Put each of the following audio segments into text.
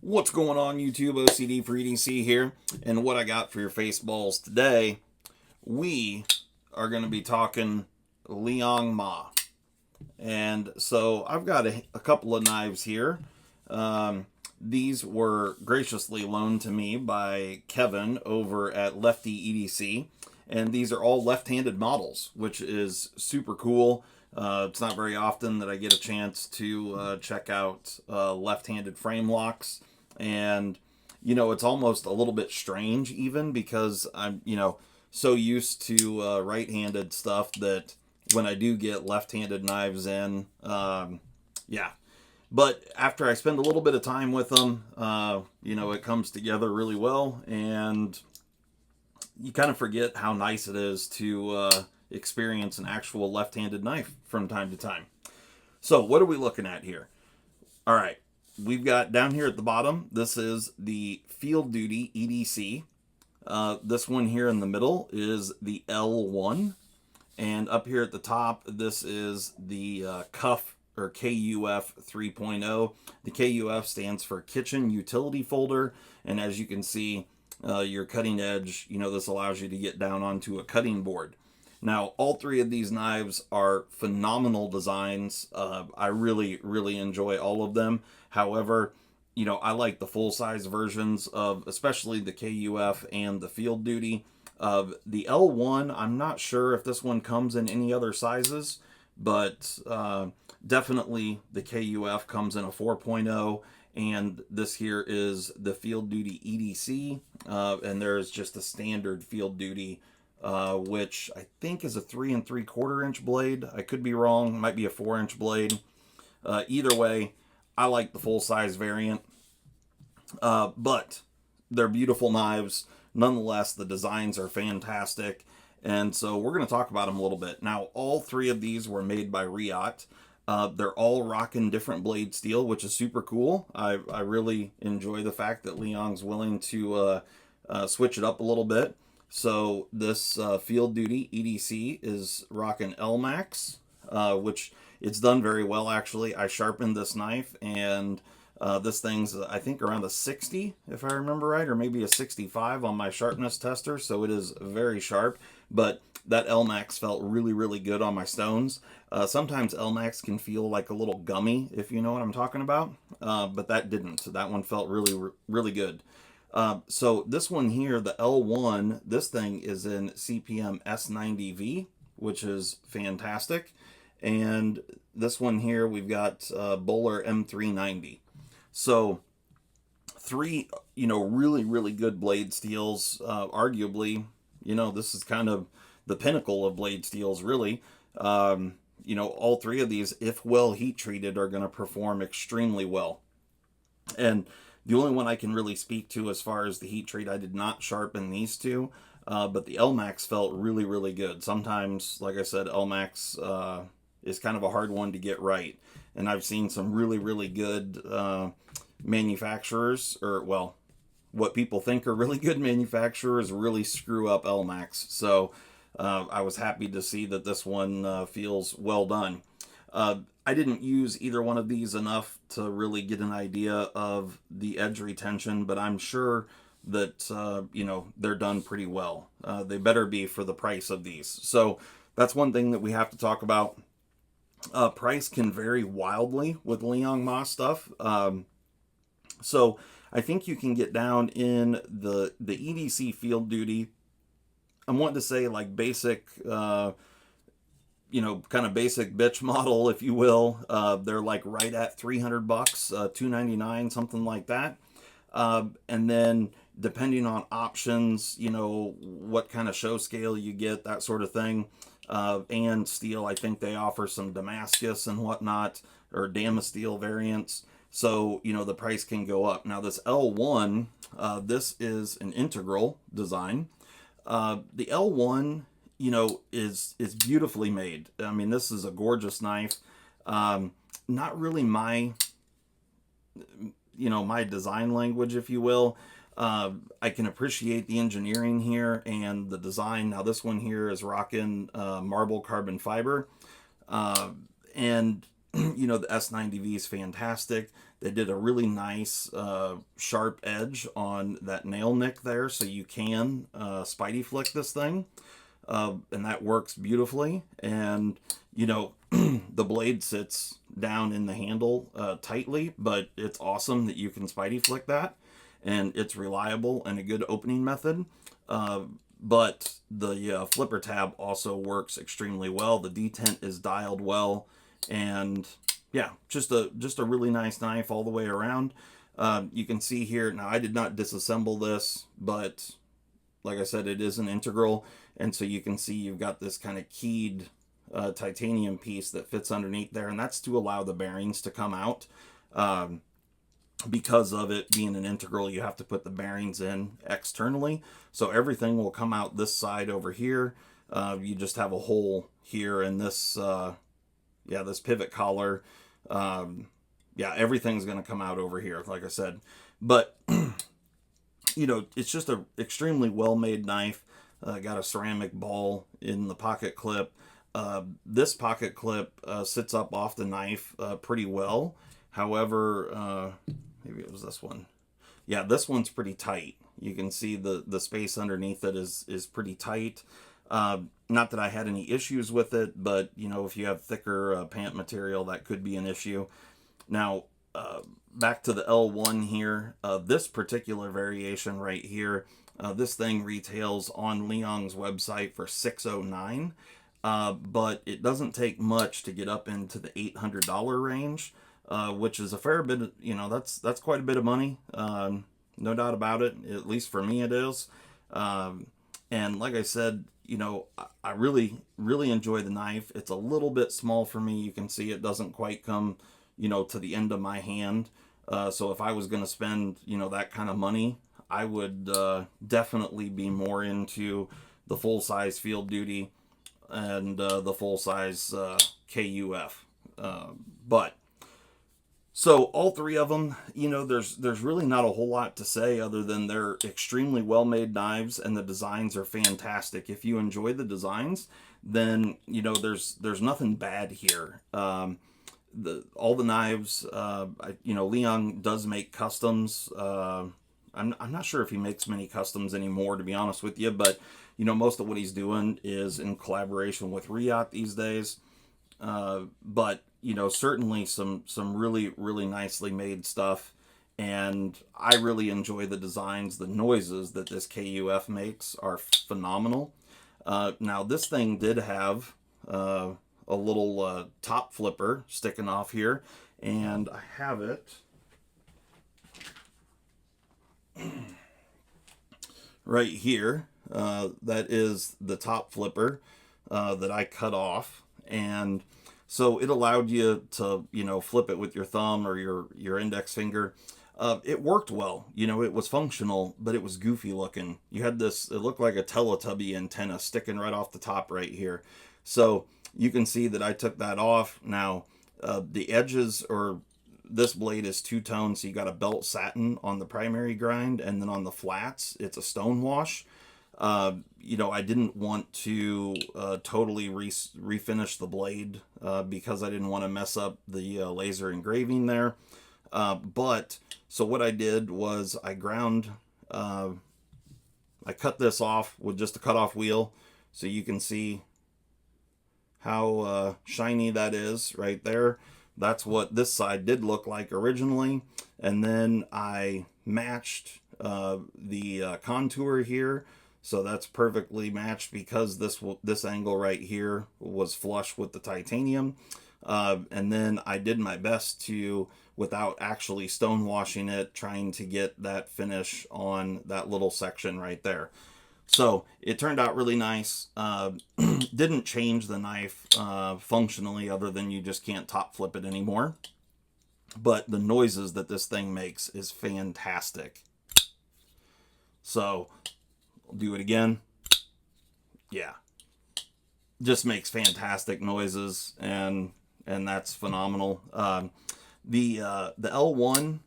What's going on, YouTube? OCD for EDC here, and what I got for your face balls today, we are going to be talking Liong Mah. And so I've got a couple of knives here. These were graciously loaned to me by Kevin over at Lefty EDC, and these are all left-handed models, which is super cool. It's not very often that I get a chance to check out left-handed frame locks, and it's almost a little bit strange even because I'm so used to right-handed stuff that when I do get left-handed knives in, yeah. But after I spend a little bit of time with them, it comes together really well, and you kind of forget how nice it is to experience an actual left-handed knife from time to time. So what are we looking at here? All right, we've got down here at the bottom, this is the Field Duty EDC. This one here in the middle is the L1. And up here at the top, this is the CUF or KUF 3.0. The KUF stands for Kitchen Utility Folder. And as you can see, your cutting edge, this allows you to get down onto a cutting board. Now, all three of these knives are phenomenal designs. I really, really enjoy all of them. However, I like the full-size versions of especially the KUF and the Field Duty. The L1, I'm not sure if this one comes in any other sizes, but definitely the KUF comes in a 4.0, and this here is the Field Duty EDC, and there's just a standard Field Duty, which I think is a 3 3/4 inch blade. I could be wrong, it might be a 4-inch blade. Either way, I like the full-size variant, but they're beautiful knives. Nonetheless, the designs are fantastic, and so we're going to talk about them a little bit. Now, all three of these were made by Riot. They're all rocking different blade steel, which is super cool. I really enjoy the fact that Liong's willing to switch it up a little bit. So this Field Duty EDC is rocking LMAX, which it's done very well, actually. I sharpened this knife, and this thing's, I think, around a 60, if I remember right, or maybe a 65 on my sharpness tester, so it is very sharp, but that LMAX felt really, really good on my stones. Sometimes LMAX can feel like a little gummy, if you know what I'm talking about, but that didn't. So that one felt really, really good. So this one here, the L1, this thing is in CPM S90V, which is fantastic, and this one here, we've got Bowler M390. So three, really, really good blade steels. Arguably, this is kind of the pinnacle of blade steels, really. All three of these, if well heat treated, are going to perform extremely well. And the only one I can really speak to as far as the heat treat, I did not sharpen these two, but the LMAX felt really, really good. Sometimes, like I said, LMAX is kind of a hard one to get right. And I've seen some really, really good manufacturers, or, well, what people think are really good manufacturers really screw up LMAX. So I was happy to see that this one feels well done. I didn't use either one of these enough to really get an idea of the edge retention, but I'm sure that, they're done pretty well. They better be for the price of these. So that's one thing that we have to talk about. Price can vary wildly with Liong Mah stuff. So I think you can get down in the EDC Field Duty. I'm wanting to say like basic, kind of basic bitch model, if you will. They're like right at $300, $299, something like that. And then depending on options, what kind of show scale you get, that sort of thing. And steel, I think they offer some Damascus and whatnot, or Damasteel variants. So, the price can go up. Now, this L1, this is an integral design. The L1, is beautifully made. I mean, this is a gorgeous knife. Not really my design language, if you will. I can appreciate the engineering here and the design. Now, this one here is rocking marble carbon fiber. And You know, the S90V is fantastic. They did a really nice sharp edge on that nail nick there, so you can spidey flick this thing, and that works beautifully. And you know, the blade sits down in the handle tightly, but it's awesome that you can spidey flick that, and it's reliable and a good opening method. But the flipper tab also works extremely well. The detent is dialed well, and yeah, just a really nice knife all the way around. You can see here now, I did not disassemble this, but like I said, it is an integral, and so you can see you've got this kind of keyed titanium piece that fits underneath there, and that's to allow the bearings to come out. Because of it being an integral, you have to put the bearings in externally, so everything will come out this side over here. You just have a hole here in this this pivot collar. Yeah, everything's going to come out over here, like I said. But you know, it's just a extremely well made knife. Got a ceramic ball in the pocket clip. This pocket clip sits up off the knife pretty well. However, maybe it was this one. Yeah, this one's pretty tight. You can see the space underneath it is pretty tight. Not that I had any issues with it, but you know, if you have thicker pant material, that could be an issue. Now, back to the L1 here. This particular variation right here, this thing retails on Liong's website for $609, but it doesn't take much to get up into the $800 range. Which is a fair bit, you know, that's quite a bit of money. No doubt about it. At least for me it is. And like I said, you know, I really enjoy the knife. It's a little bit small for me. You can see it doesn't quite come, you know, to the end of my hand. So if I was going to spend, you know, that kind of money, I would definitely be more into the full-size Field Duty and the full-size KUF. But so all three of them, you know, there's really not a whole lot to say other than they're extremely well-made knives and the designs are fantastic. If you enjoy the designs, then, you know, there's nothing bad here. All the knives, you know, Liong does make customs. I'm not sure if he makes many customs anymore, to be honest with you, but, you know, most of what he's doing is in collaboration with Riot these days. But you know, certainly some really nicely made stuff, and I really enjoy the designs. The noises that this KUF makes are phenomenal. Now this thing did have a little top flipper sticking off here, and I have it right here. That is the top flipper that I cut off, and so it allowed you to, you know, flip it with your thumb or your index finger. It worked well. You know, it was functional, but it was goofy looking. You had this, it looked like a Teletubby antenna sticking right off the top right here. So you can see that I took that off. Now, the edges, or this blade is two-tone, so you got a belt satin on the primary grind, and then on the flats, it's a stone wash. You know, I didn't want to totally refinish the blade because I didn't want to mess up the laser engraving there. But so what I did was I ground, I cut this off with just a cutoff wheel, so you can see how shiny that is right there. That's what this side did look like originally, and then I matched the contour here. So that's perfectly matched because this angle right here was flush with the titanium. And then I did my best to, without actually stonewashing it, trying to get that finish on that little section right there. So it turned out really nice. Didn't change the knife functionally, other than you just can't top flip it anymore. But the noises that this thing makes is fantastic. So I'll do it again. Yeah, just makes fantastic noises, and that's phenomenal. The L1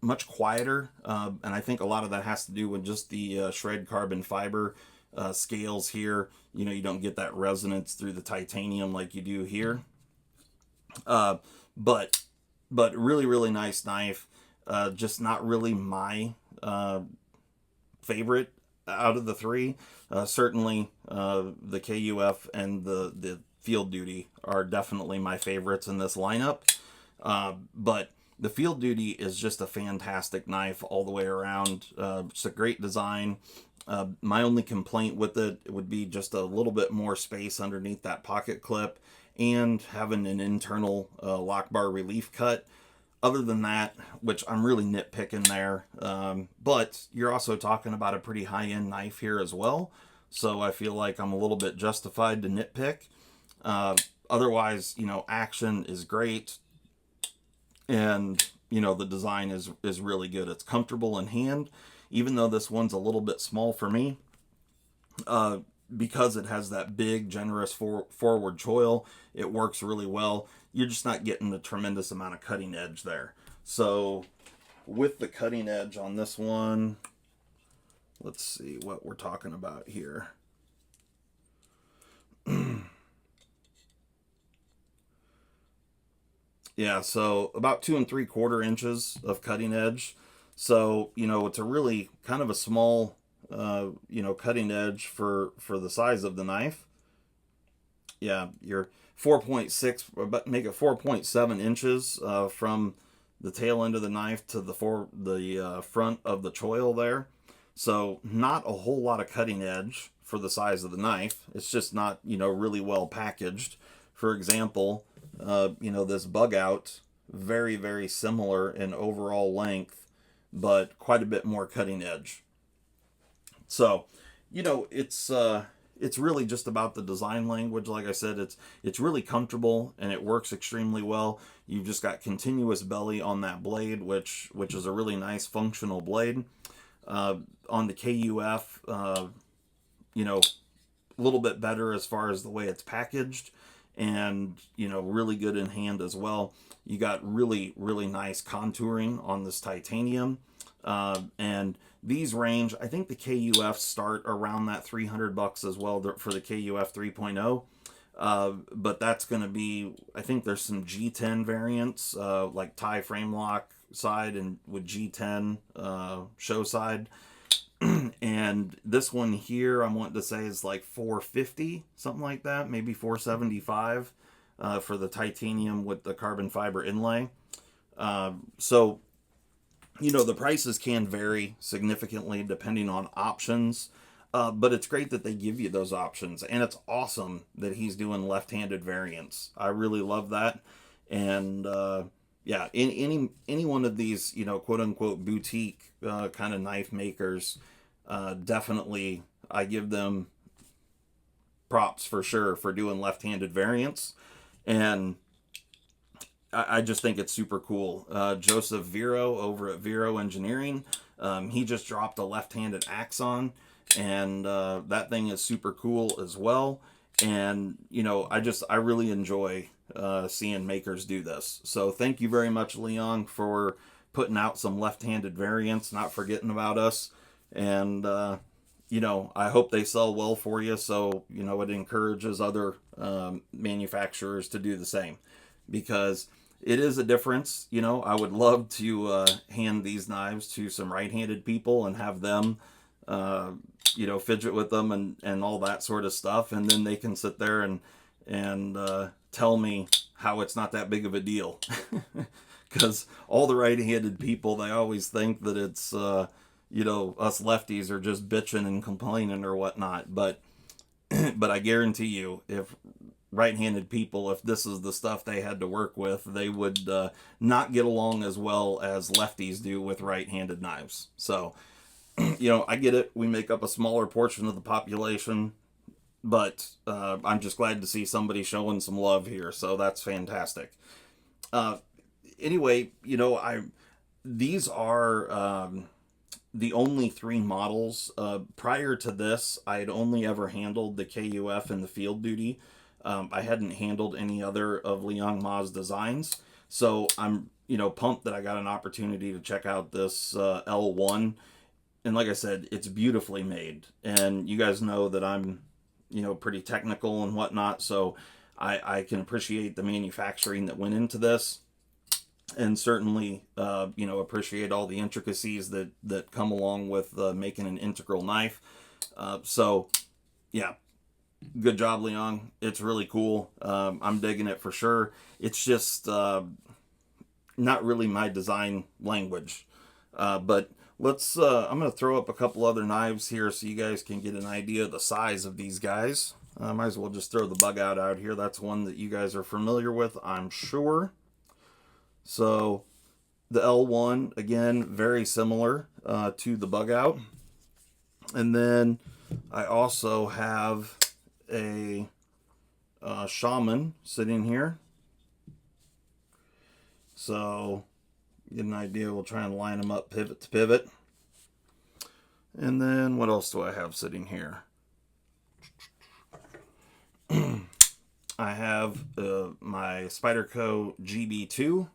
much quieter, and I think a lot of that has to do with just the shred carbon fiber scales here. You know, you don't get that resonance through the titanium like you do here. But really, really nice knife. Just not really my favorite out of the three. Certainly, the KUF and the Field Duty are definitely my favorites in this lineup. But the Field Duty is just a fantastic knife all the way around. It's a great design. My only complaint with it would be just a little bit more space underneath that pocket clip and having an internal lock bar relief cut. Other than that, which I'm really nitpicking there, but you're also talking about a pretty high-end knife here as well, so I feel like I'm a little bit justified to nitpick. Otherwise, action is great, and the design is really good. It's comfortable in hand, even though this one's a little bit small for me. Because it has that big, generous forward choil, it works really well. You're just not getting a tremendous amount of cutting edge there. So with the cutting edge on this one, let's see what we're talking about here. Yeah, so about 2 3/4 inches of cutting edge. So, it's a really kind of a small, cutting edge for the size of the knife. Yeah, you're 4.6, but make it 4.7 inches from the tail end of the knife to the front of the choil there. So not a whole lot of cutting edge for the size of the knife. It's just not, really well packaged. For example, this bug out, very, very similar in overall length, but quite a bit more cutting edge. So, it's really just about the design language. Like I said, it's really comfortable and it works extremely well. You've just got continuous belly on that blade, which is a really nice functional blade. On the KUF, a little bit better as far as the way it's packaged, and really good in hand as well. You got really, really nice contouring on this titanium, and these range, I think the KUF start around that $300 as well for the KUF 3.0. But that's going to be, I think there's some G10 variants, like tie frame lock side and with G10 show side. And this one here, I'm wanting to say is like $450, something like that, maybe $475 for the titanium with the carbon fiber inlay. So the prices can vary significantly depending on options, but it's great that they give you those options, and it's awesome that he's doing left-handed variants. I really love that, and yeah, in any one of these, quote-unquote boutique kind of knife makers, definitely I give them props for sure for doing left-handed variants, and I just think it's super cool. Joseph Vero over at Vero Engineering, he just dropped a left-handed Axon, and that thing is super cool as well. And I really enjoy seeing makers do this. So thank you very much, Liong, for putting out some left-handed variants, not forgetting about us. And I hope they sell well for you. So it encourages other manufacturers to do the same, because it is a difference. I would love to hand these knives to some right-handed people and have them, fidget with them and all that sort of stuff. And then they can sit there and tell me how it's not that big of a deal. Because all the right-handed people, they always think that it's, us lefties are just bitching and complaining or whatnot. But I guarantee you, if right-handed people, if this is the stuff they had to work with, they would not get along as well as lefties do with right-handed knives. So, I get it. We make up a smaller portion of the population, but I'm just glad to see somebody showing some love here. So that's fantastic. Anyway, these are the only 3 models. Prior to this, I had only ever handled the KUF and the Field Duty. I hadn't handled any other of Liong Mah's designs, so I'm pumped that I got an opportunity to check out this L1. And like I said, it's beautifully made, and you guys know that I'm pretty technical and whatnot, so I can appreciate the manufacturing that went into this, and certainly, you know, appreciate all the intricacies that come along with making an integral knife. So, yeah, good job, Liong. It's really cool. I'm digging it for sure. It's just not really my design language. But let's, I'm going to throw up a couple other knives here so you guys can get an idea of the size of these guys. Might as well just throw the bug out here. That's one that you guys are familiar with, I'm sure. So the L1, again, very similar to the bug out. And then I also have a shaman sitting here. So get an idea, we'll try and line them up pivot to pivot. And then what else do I have sitting here? I have my Spyderco GB2.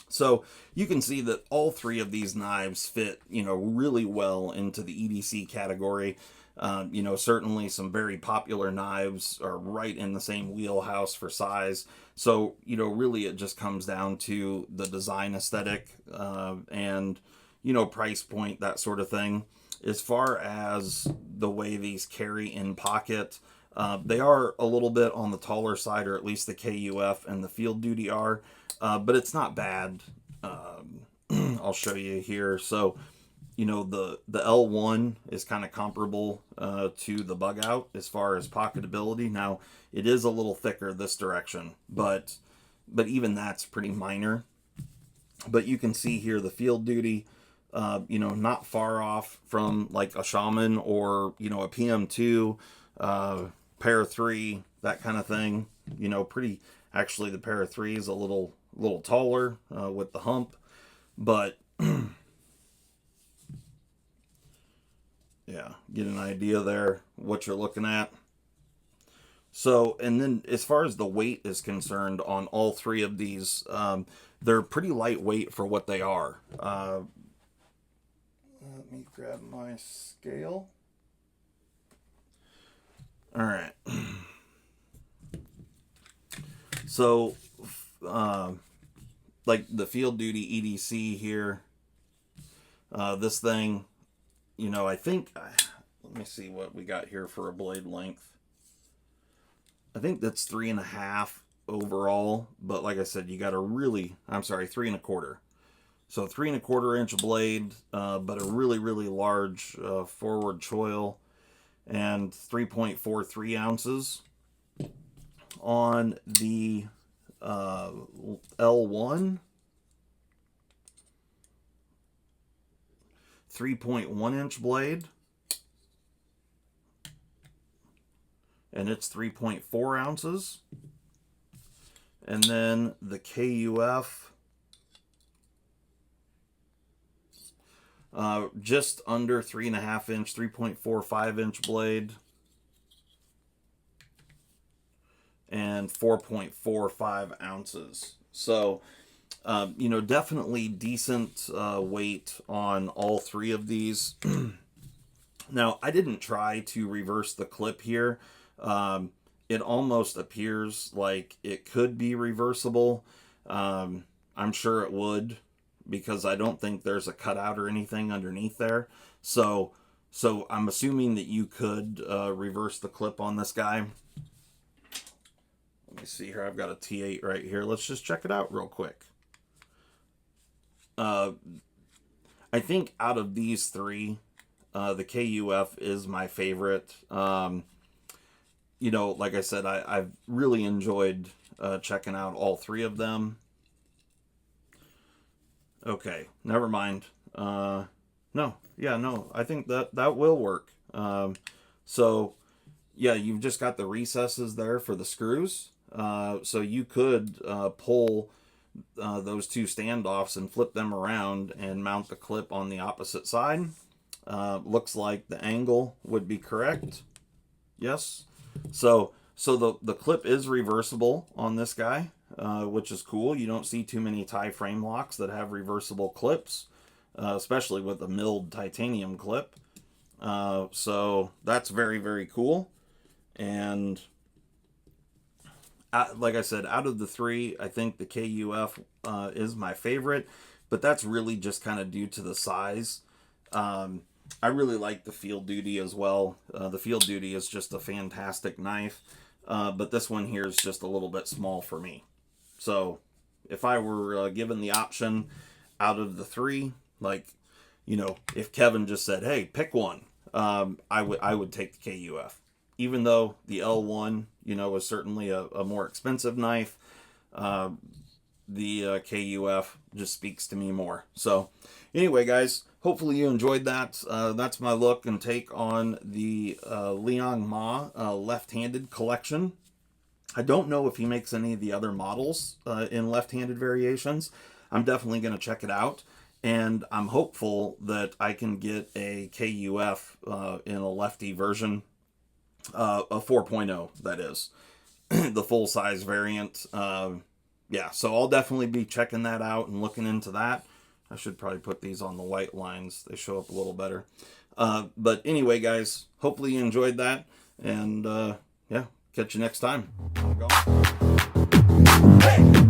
So you can see that all three of these knives fit, you know, really well into the EDC category. You know, certainly some very popular knives are right in the same wheelhouse for size. So, you know, really it just comes down to the design aesthetic and, you know, price point, that sort of thing. As far as the way these carry in pocket, they are a little bit on the taller side, or at least the KUF and the Field Duty are, but it's not bad. I'll show you here. So, you know, the L1 is kind of comparable to the bug out as far as pocketability. Now, it is a little thicker this direction, but even that's pretty minor. But you can see here the Field Duty, you know, not far off from like a Shaman or, you know, a PM2, Para 3, that kind of thing. You know, pretty, actually the Para 3 is a little taller with the hump, but yeah, get an idea there what you're looking at. So, and then as far as the weight is concerned on all three of these, they're pretty lightweight for what they are. Let me grab my scale. All right. So, like the Field Duty EDC here, this thing, you know, I think, let me see what we got here for a blade length. I think that's 3.5 overall, but like I said, you got a really, I'm sorry, 3.25. So 3.25 inch blade, but a really large forward choil, and 3.43 ounces. On the L1, 3.1 inch blade, and it's 3.4 ounces. And then the KUF, just under 3.5 inch, 3.45 inch blade, and 4.45 ounces. So, you know, definitely decent weight on all three of these. Now, I didn't try to reverse the clip here. It almost appears like it could be reversible. I'm sure it would, because I don't think there's a cutout or anything underneath there. So I'm assuming that you could reverse the clip on this guy. Let me see here. I've got a T8 right here. Let's just check it out real quick. I think out of these three, the KUF is my favorite. You know, like I said, I've really enjoyed checking out all three of them. Okay, never mind. No, I think that will work. So, yeah, you've just got the recesses there for the screws. So you could pull those two standoffs and flip them around and mount the clip on the opposite side. Looks like the angle would be correct. Yes. So the clip is reversible on this guy, which is cool. You don't see too many tie frame locks that have reversible clips, especially with a milled titanium clip. So that's very cool. And like I said, out of the three, I think the KUF is my favorite, but that's really just kind of due to the size. I really like the Field Duty as well. The Field Duty is just a fantastic knife, but this one here is just a little bit small for me. So if I were given the option out of the three, like, you know, if Kevin just said, hey, pick one, I would take the KUF. Even though the L1, you know, is certainly a more expensive knife, the KUF just speaks to me more. So anyway, guys, hopefully you enjoyed that. That's my look and take on the Liong Mah left-handed collection. I don't know if he makes any of the other models in left-handed variations. I'm definitely going to check it out. And I'm hopeful that I can get a KUF in a lefty version, a 4.0, that is, the full-size variant. Yeah, so I'll definitely be checking that out and looking into that. I should probably put these on the white lines. They show up a little better. But anyway, guys, hopefully you enjoyed that. And, yeah, catch you next time. Hey!